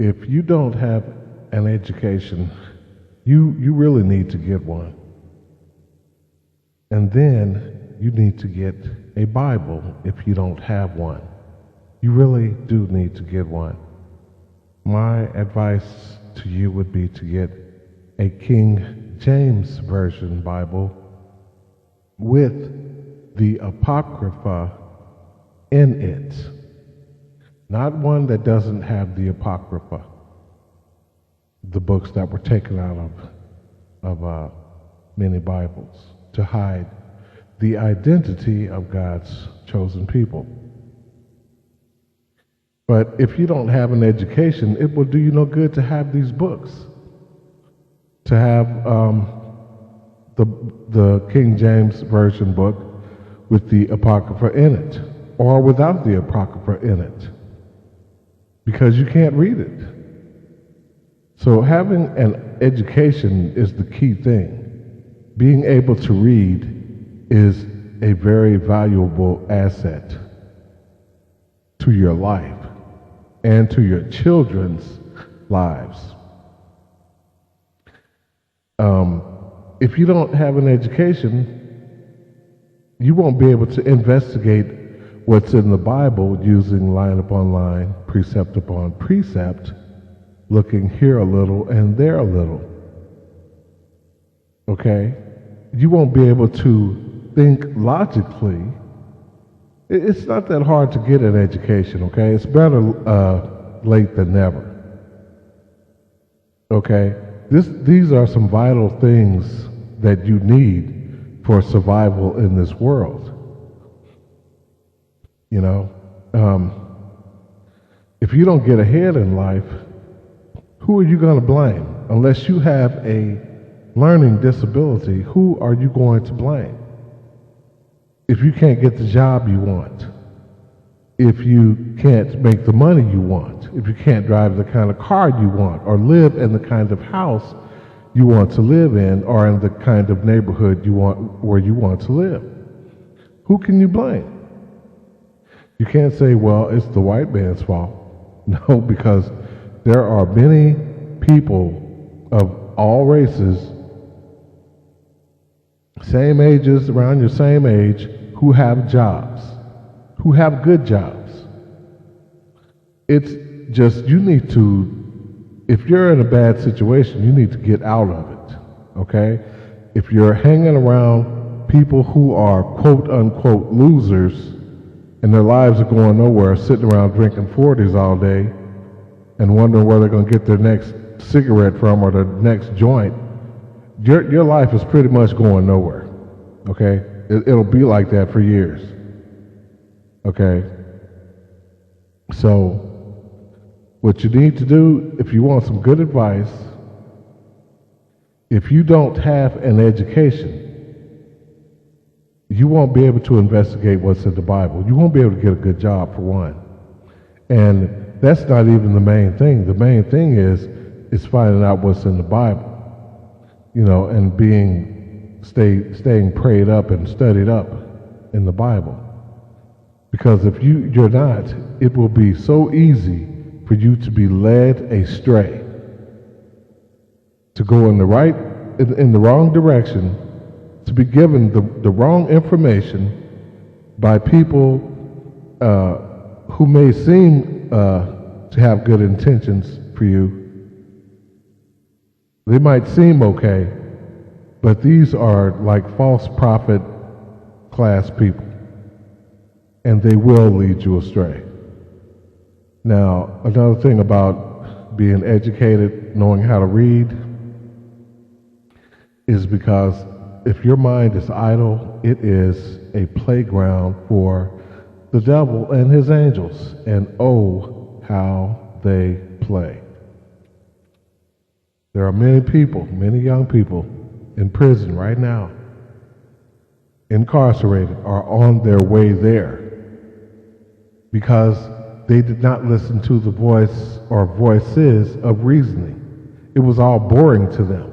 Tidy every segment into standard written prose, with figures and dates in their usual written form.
If you don't have an education, you really need to get one. And then you need to get a Bible if you don't have one. You really do need to get one. My advice to you would be to get a King James Version Bible with the Apocrypha in it. Not one that doesn't have the Apocrypha, the books that were taken out of many Bibles to hide the identity of God's chosen people. But if you don't have an education, it will do you no good to have these books, to have the King James Version book with the Apocrypha in it, or without the Apocrypha in it, because you can't read it. So having an education is the key thing. Being able to read is a very valuable asset to your life and to your children's lives. If you don't have an education, you won't be able to investigate what's in the Bible using line upon line, precept upon precept, looking here a little and there a little. Okay? You won't be able to think logically. It's not that hard to get an education, okay? It's better late than never. Okay? These are some vital things that you need for survival in this world. You know? If you don't get ahead in life, who are you going to blame? Unless you have a learning disability, who are you going to blame? If you can't get the job you want, if you can't make the money you want, if you can't drive the kind of car you want, or live in the kind of house you want to live in, or in the kind of neighborhood you want where you want to live, who can you blame? You can't say, well, it's the white man's fault. No, because there are many people of all races, same ages, around your same age, who have jobs, who have good jobs. It's just, you need to, if you're in a bad situation, you need to get out of it, okay? If you're hanging around people who are quote unquote losers and their lives are going nowhere, sitting around drinking 40s all day and wondering where they're going to get their next cigarette from or their next joint, your life is pretty much going nowhere, okay? It'll be like that for years, okay? So what you need to do, if you want some good advice, if you don't have an education, you won't be able to investigate what's in the Bible. You won't be able to get a good job, for one. And that's not even the main thing. The main thing is finding out what's in the Bible, you know, and staying prayed up and studied up in the Bible. Because if you're not, it will be so easy for you to be led astray, to go in the wrong direction, to be given the wrong information by people who may seem to have good intentions for you. They might seem okay, but these are like false prophet class people, and they will lead you astray. Now, another thing about being educated, knowing how to read, is because if your mind is idle, it is a playground for the devil and his angels, and oh, how they play. There are many people, many young people in prison right now, incarcerated, or on their way there, because they did not listen to the voice or voices of reasoning. It was all boring to them.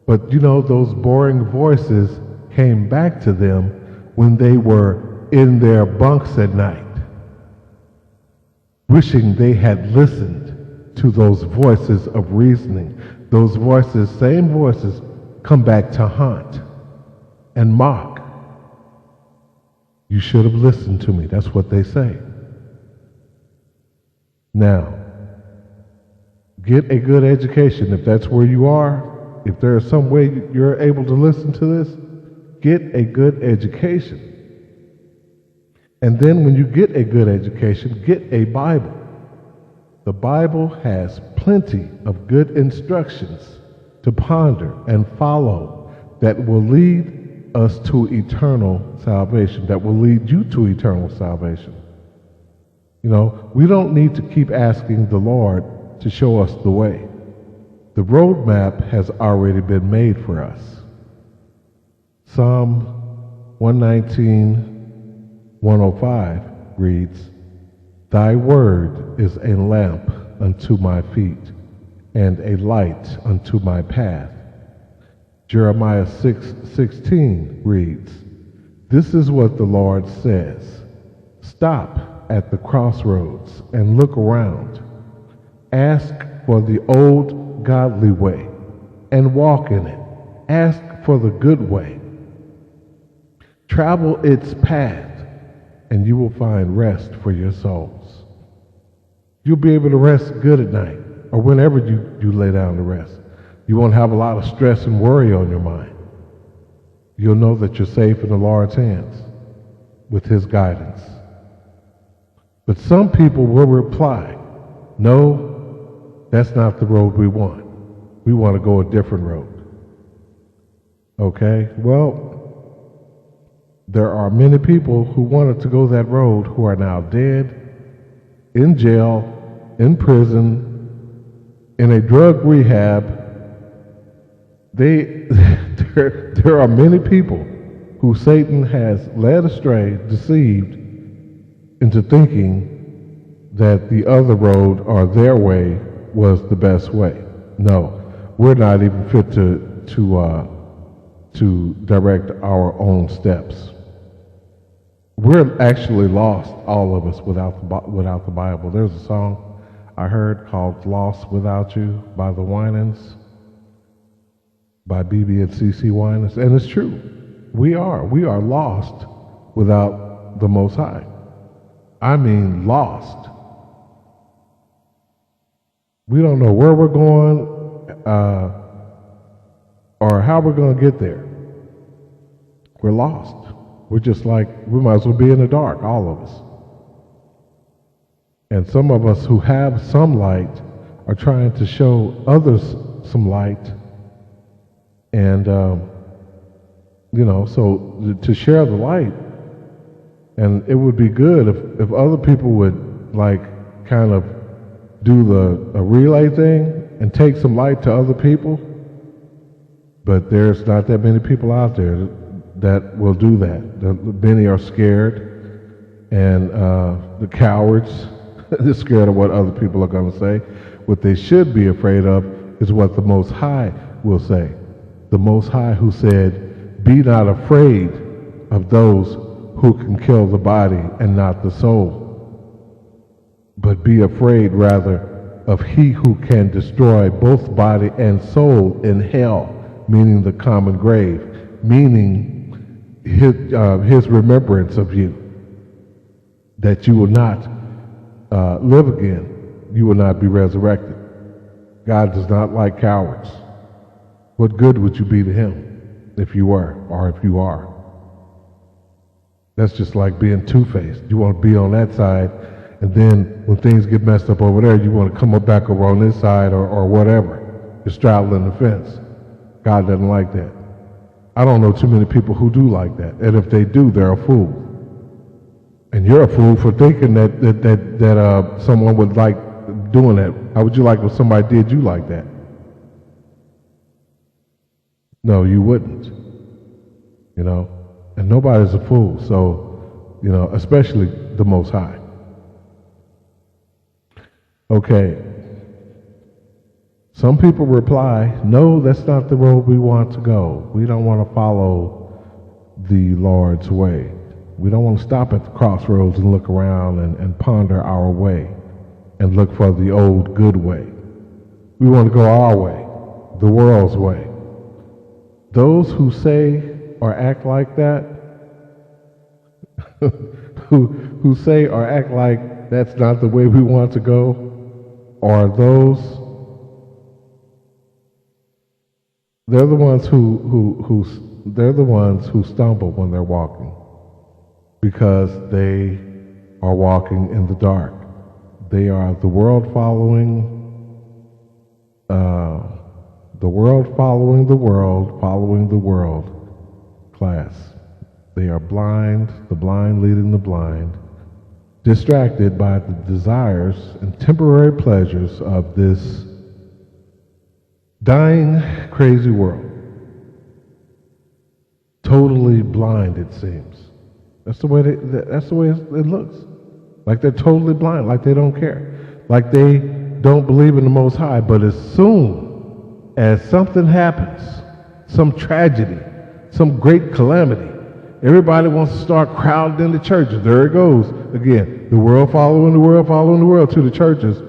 But you know, those boring voices came back to them when they were in their bunks at night, wishing they had listened to those voices of reasoning. Those voices, same voices, come back to haunt and mock. You should have listened to me. That's what they say. Now, get a good education. If that's where you are, if there is some way you're able to listen to this, get a good education. And then when you get a good education, get a Bible. The Bible has plenty of good instructions to ponder and follow that will lead us to eternal salvation, that will lead you to eternal salvation. You know, we don't need to keep asking the Lord to show us the way. The roadmap has already been made for us. Psalm 119:105 reads, "Thy word is a lamp unto my feet, and a light unto my path." Jeremiah 6:16 reads, "This is what the Lord says, stop at the crossroads and look around. Ask for the old godly way and walk in it. Ask for the good way. Travel its path, and you will find rest for your souls." You'll be able to rest good at night, or whenever you lay down to rest. You won't have a lot of stress and worry on your mind. You'll know that you're safe in the Lord's hands with His guidance. But some people will reply, "No, that's not the road we want. We want to go a different road." Okay, well, there are many people who wanted to go that road who are now dead, in jail, in prison, in a drug rehab. There are many people who Satan has led astray, deceived, into thinking that the other road or their way was the best way. No, we're not even fit to direct our own steps. We're actually lost, all of us, without the Bible. There's a song I heard called "Lost Without You" by the Winans, by BB and CC Winans, and it's true. We are lost without the Most High. I mean, lost. We don't know where we're going or how we're going to get there. We're lost. We're just like, we might as well be in the dark, all of us. And some of us who have some light are trying to show others some light. And, so to share the light. And it would be good if other people would, like, kind of do a relay thing and take some light to other people. But there's not that many people out there that will do that. Many are scared, and the cowards, they're scared of what other people are going to say. What they should be afraid of is what the Most High will say. The Most High who said, "Be not afraid of those who can kill the body and not the soul, but be afraid rather of he who can destroy both body and soul in hell," meaning the common grave, meaning his remembrance of you, that you will not live again, you will not be resurrected. God does not like cowards. What good would you be to Him if you were, or if you are? That's just like being two-faced. You want to be on that side, and then when things get messed up over there, you want to come up back over on this side or whatever. You're straddling the fence. God doesn't like that. I don't know too many people who do like that, and if they do, they're a fool. And you're a fool for thinking that someone would like doing that. How would you like if somebody did you like that? No, you wouldn't. You know, and nobody's a fool. So, you know, especially the Most High. Okay. Some people reply, "No, that's not the road we want to go. We don't want to follow the Lord's way. We don't want to stop at the crossroads and look around and ponder our way. and look for the old good way. We want to go our way, the world's way. Those who say or act like that, who say or act like that's not the way we want to go, are those, they're the ones they're the ones who stumble when they're walking, because they are walking in the dark. They are the world following the world class. They are blind, the blind leading the blind, distracted by the desires and temporary pleasures of this dying, crazy world. Totally blind, it seems. That's the way it looks. Like they're totally blind, like they don't care, like they don't believe in the Most High. But as soon as something happens, some tragedy, some great calamity, everybody wants to start crowding into churches. There it goes again. The world following the world to the churches.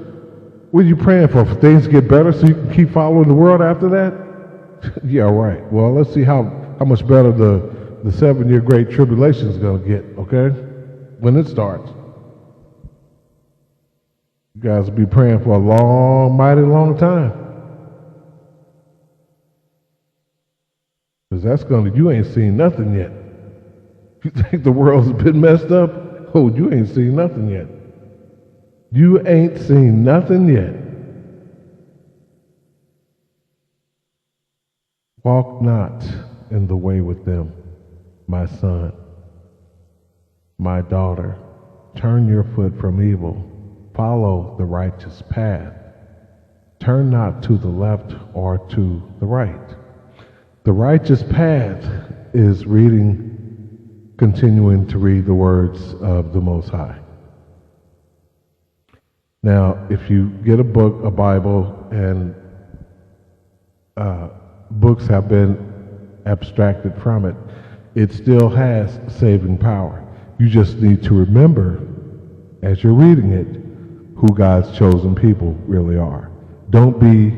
What are you praying for? For things to get better so you can keep following the world after that? Yeah, right. Well, let's see how much better the 7-year Great Tribulation is going to get, okay? When it starts. You guys will be praying for a long, mighty long time. Because you ain't seen nothing yet. You think the world's been messed up? Oh, you ain't seen nothing yet. You ain't seen nothing yet. Walk not in the way with them, my son, my daughter. Turn your foot from evil. Follow the righteous path. Turn not to the left or to the right. The righteous path is continuing to read the words of the Most High. Now, if you get a book, a Bible, and books have been abstracted from it, it still has saving power. You just need to remember, as you're reading it, who God's chosen people really are. Don't be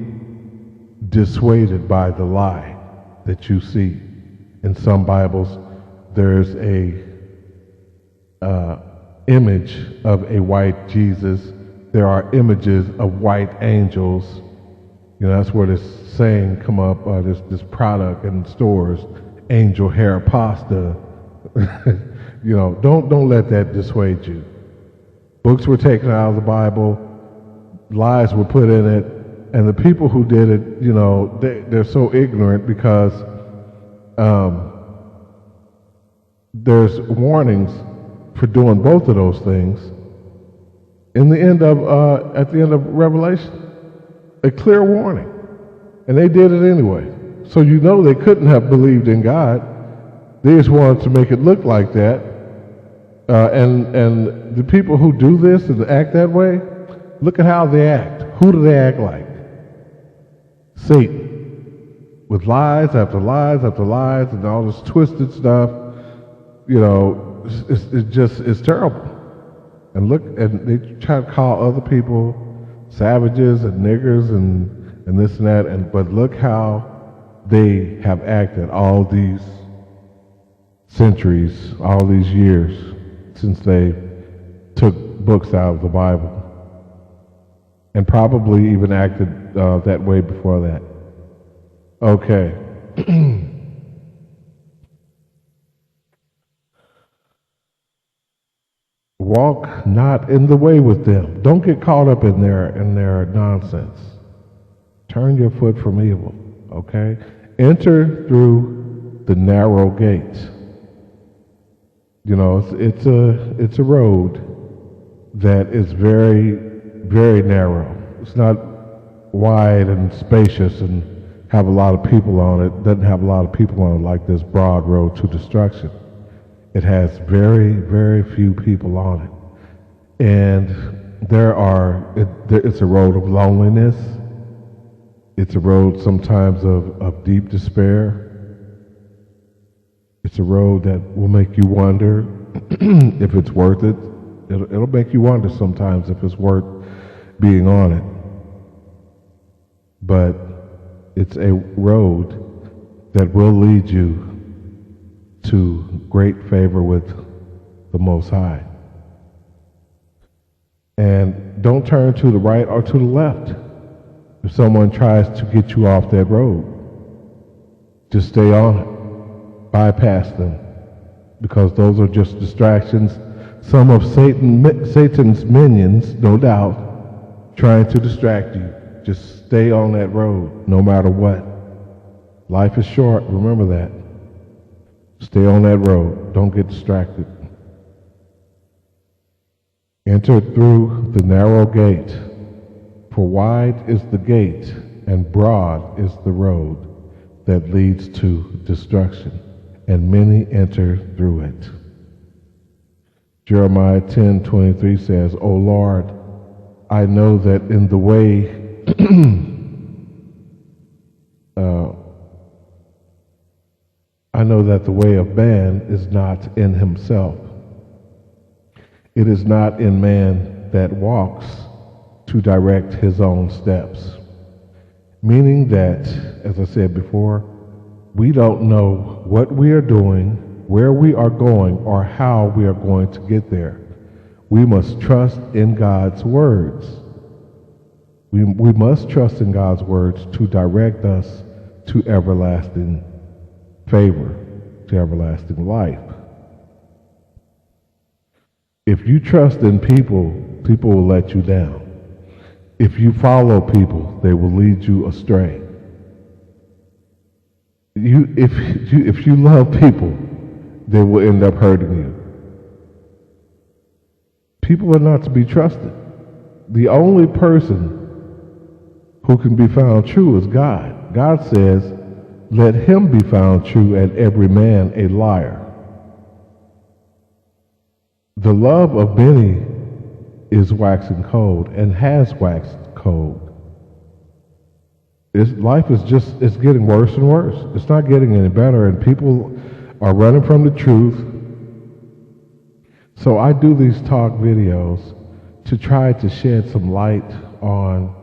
dissuaded by the lie that you see. In some Bibles, there's a image of a white Jesus. There are images of white angels. You know, that's where this saying come up, this product in stores, angel hair pasta. You know, don't let that dissuade you. Books were taken out of the Bible, lies were put in it, and the people who did it, you know, they're so ignorant because there's warnings for doing both of those things at the end of Revelation. A clear warning. And they did it anyway. So you know they couldn't have believed in God. They just wanted to make it look like that. And the people who do this and act that way, look at how they act. Who do they act like? Satan. With lies after lies after lies and all this twisted stuff. You know, it's terrible. And they try to call other people savages and niggers and this and that, but look how they have acted all these centuries, all these years since they took books out of the Bible, and probably even acted that way before that. Okay. Walk not in the way with them. Don't get caught up in their nonsense. Turn your foot from evil. Okay? Enter through the narrow gate. You know, it's a road that is very, very narrow. It's not wide and spacious and have a lot of people on it. Doesn't have a lot of people on it like this broad road to destruction. It has very, very few people on it. And it's a road of loneliness. It's a road sometimes of deep despair. It's a road that will make you wonder if it's worth it. It'll make you wonder sometimes if it's worth being on it, but it's a road that will lead you to great favor with the Most High. And don't turn to the right or to the left if someone tries to get you off that road. Just stay on it. Bypass them, because those are just distractions. Some of Satan's minions, no doubt, trying to distract you. Just stay on that road, no matter what. Life is short, remember that. Stay on that road. Don't get distracted. Enter through the narrow gate, for wide is the gate, and broad is the road that leads to destruction, and many enter through it. Jeremiah 10:23 says, O Lord, I know that in the way I know that the way of man is not in himself. It is not in man that walks to direct his own steps. Meaning that, as I said before, we don't know what we are doing, where we are going, or how we are going to get there. We must trust in God's words. We must trust in God's words to direct us to everlasting favor, to everlasting life. If you trust in people, people will let you down. If you follow people, they will lead you astray. If you love people, they will end up hurting you. People are not to be trusted. The only person who can be found true is God. God says, let him be found true and every man a liar. The love of many is waxing cold and has waxed cold. Life is it's getting worse and worse. It's not getting any better, and people are running from the truth. So I do these talk videos to try to shed some light on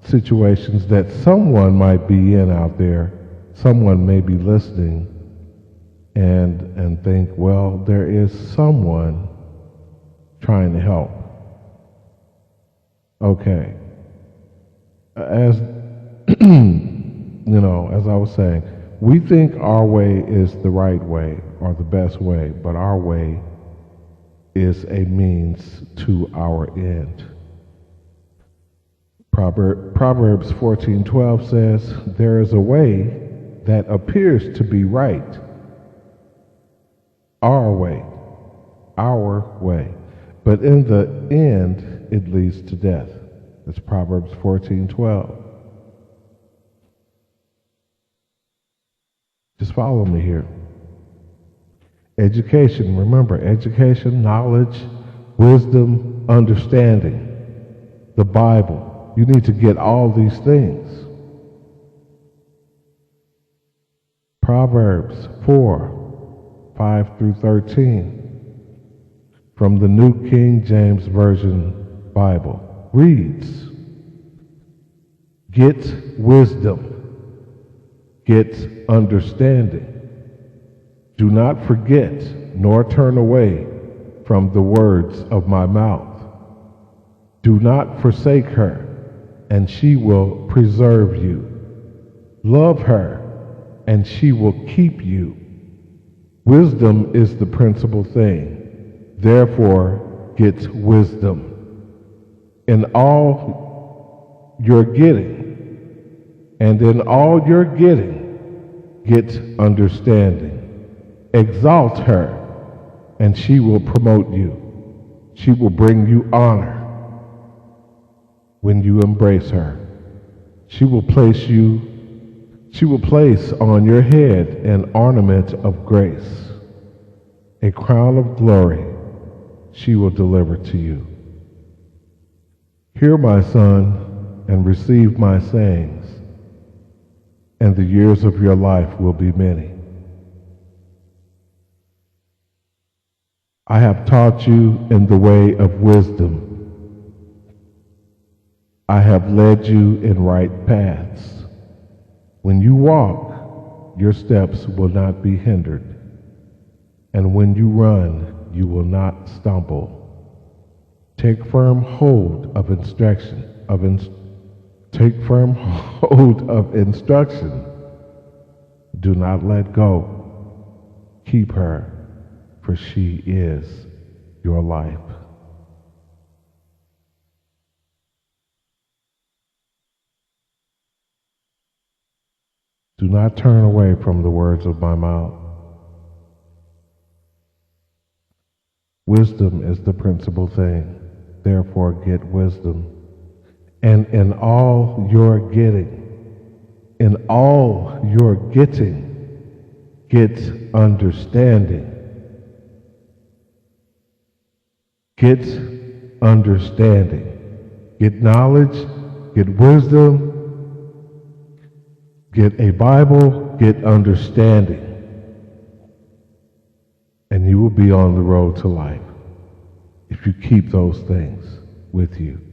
situations that someone might be in out there. Someone may be listening and think, well, there is someone trying to help. Okay. As as I was saying, we think our way is the right way or the best way, but our way is a means to our end. Proverbs 14:12 says, there is a way that appears to be right. Our way. But in the end, it leads to death. That's Proverbs 14:12. Just follow me here. Education, remember, education, knowledge, wisdom, understanding, the Bible. You need to get all these things. Proverbs 4:5-13 from the New King James Version Bible reads, get wisdom, get understanding. Do not forget nor turn away from the words of my mouth. Do not forsake her, and she will preserve you. Love her, and she will keep you. Wisdom is the principal thing. Therefore, get wisdom. In all you're getting, and in all you're getting, get understanding. Exalt her, and she will promote you. She will bring you honor when you embrace her. She will place on your head an ornament of grace, a crown of glory she will deliver to you. Hear, my son, and receive my sayings, and the years of your life will be many. I have taught you in the way of wisdom. I have led you in right paths. When you walk, your steps will not be hindered. And when you run, you will not stumble. Take firm hold of take firm hold of instruction. Do not let go. Keep her, for she is your life. Do not turn away from the words of my mouth. Wisdom is the principal thing. Therefore get wisdom. And in all your getting, get understanding. Get understanding. Get knowledge, get wisdom, get a Bible, get understanding. And you will be on the road to life if you keep those things with you.